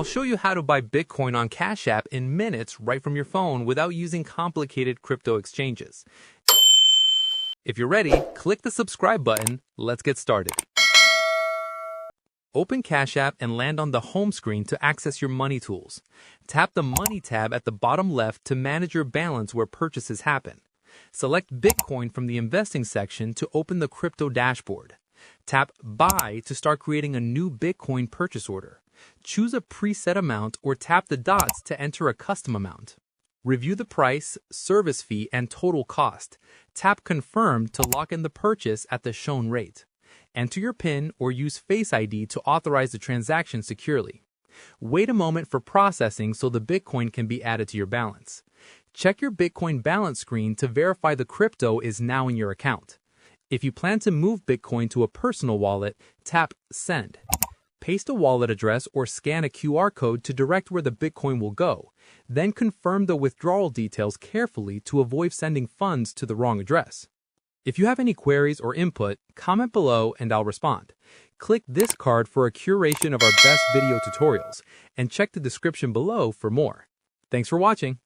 I'll show you how to buy Bitcoin on Cash App in minutes right from your phone without using complicated crypto exchanges. If you're ready, click the subscribe button. Let's get started. Open Cash App and land on the home screen to access your money tools. Tap the Money tab at the bottom left to manage your balance where purchases happen. Select Bitcoin from the Investing section to open the crypto dashboard. Tap Buy to start creating a new Bitcoin purchase order. Choose a preset amount or tap the dots to enter a custom amount. Review the price, service fee, and total cost. Tap Confirm to lock in the purchase at the shown rate. Enter your PIN or use Face ID to authorize the transaction securely. Wait a moment for processing so the Bitcoin can be added to your balance. Check your Bitcoin balance screen to verify the crypto is now in your account. If you plan to move Bitcoin to a personal wallet, tap Send. Paste a wallet address or scan a QR code to direct where the Bitcoin will go. Then confirm the withdrawal details carefully to avoid sending funds to the wrong address. If you have any queries or input, comment below and I'll respond. Click this card for a curation of our best video tutorials and check the description below for more. Thanks for watching.